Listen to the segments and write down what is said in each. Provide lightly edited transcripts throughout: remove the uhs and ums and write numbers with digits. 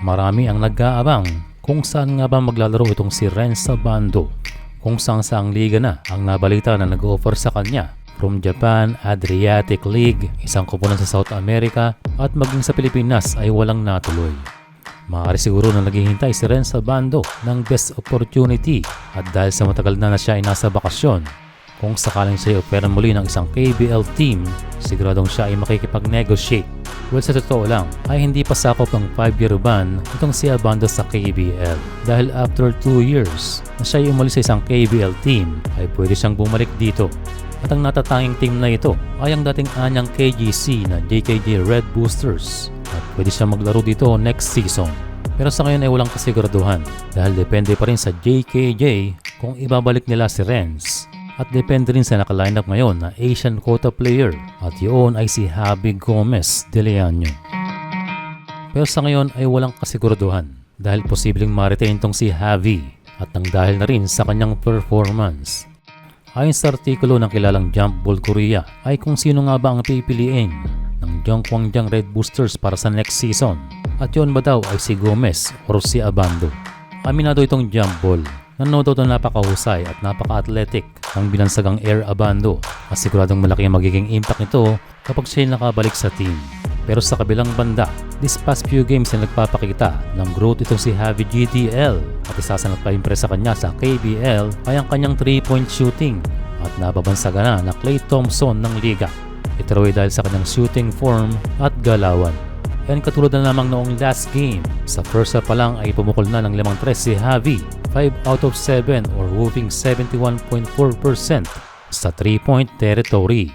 Marami ang nag-aabang kung saan nga ba maglalaro itong si Renz Abando, kung saang liga na ang nabalita na nag-offer sa kanya from Japan, Adriatic League, isang koponan sa South America at maging sa Pilipinas ay walang natuloy. Maaari siguro na naghihintay si Renz Abando ng best opportunity at dahil sa matagal na siya ay nasa bakasyon, kung sakaling siya i-offeran muli ng isang KBL team, siguradong siya ay makikipag-negotiate. Well, sa totoo lang ay hindi pa sakop ang 5-year ban itong si Abando sa KBL dahil after 2 years na siya ay umalis sa isang KBL team ay pwede siyang bumalik dito. At ang natatanging team na ito ay ang dating anyang KGC na JKJ Red Boosters at pwede siyang maglaro dito next season. Pero sa ngayon ay walang kasiguraduhan dahil depende pa rin sa JKJ kung ibabalik nila si Renz. At depende rin sa naka-lineup ngayon na Asian quota player at yun ay si Javi Gomez de Leano. Pero sa ngayon ay walang kasiguraduhan dahil posibleng ma-retain itong si Javi at nang dahil na rin sa kanyang performance. Ayon sa artikulo ng kilalang Jump Ball Korea ay kung sino nga ba ang pipiliin ng Gyeongkwangjang Red Boosters para sa next season at yun ba daw ay si Gomez o si Abando. Aminado itong Jump Ball na no doubt na napakahusay at napaka-athletic ang binansagang Air Abando at siguradong malaki ang magiging impact nito kapag siya nakabalik sa team. Pero sa kabilang banda, this past few games na nagpapakita ng growth itong si Javi GTL at isa sa nagpa-impress sa kanya sa KBL ay ang kanyang 3-point shooting at nababansaga na Klay Thompson ng liga. Ito raw ay dahil sa kanyang shooting form at galawan. And katulad na lamang noong last game, sa first half pa lang ay pumukol na ng 5-3 si Javi, 5 out of 7 or whooping 71.4% sa 3-point territory.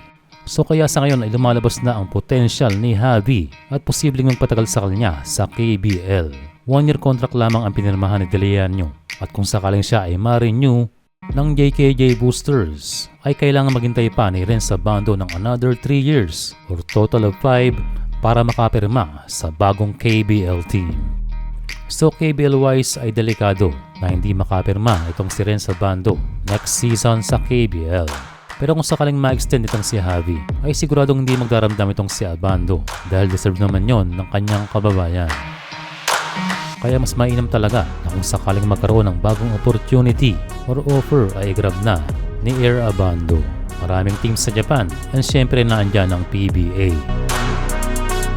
So kaya sa ngayon ay lumalabas na ang potential ni Javi at posibleng magpatagal sa kanya sa KBL. 1-year contract lamang ang pinirmahan ni De Leano at kung sakaling siya ay ma-renew ng JKJ Boosters ay kailangan maghintay pa ni Renz Abando ng another 3 years or total of 5 para makapirma sa bagong KBL team. So KBL-wise ay delikado na hindi makapirma itong si Renz Abando next season sa KBL. Pero kung sakaling ma-extend itong si Javi ay siguradong hindi magdaramdam itong si Abando dahil deserve naman yon ng kanyang kababayan. Kaya mas mainam talaga na kung sakaling magkaroon ng bagong opportunity or offer ay grab na ni Air Abando. Maraming teams sa Japan and syempre naandyan ang PBA.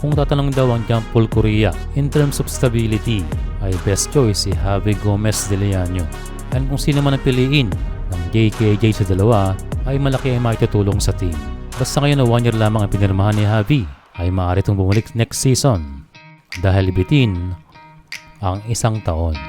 Kung tatanong daw ang Jump Ball Korea in terms of stability ay best choice si Javi Gomez de Leano. And kung sino man ang piliin ng JKJ sa dalawa ay malaki ay makitutulong sa team. Basta ngayon na 1 year lamang ang pinirmahan ni Javi ay maaari itong bumalik next season dahil bitin ang 1 taon.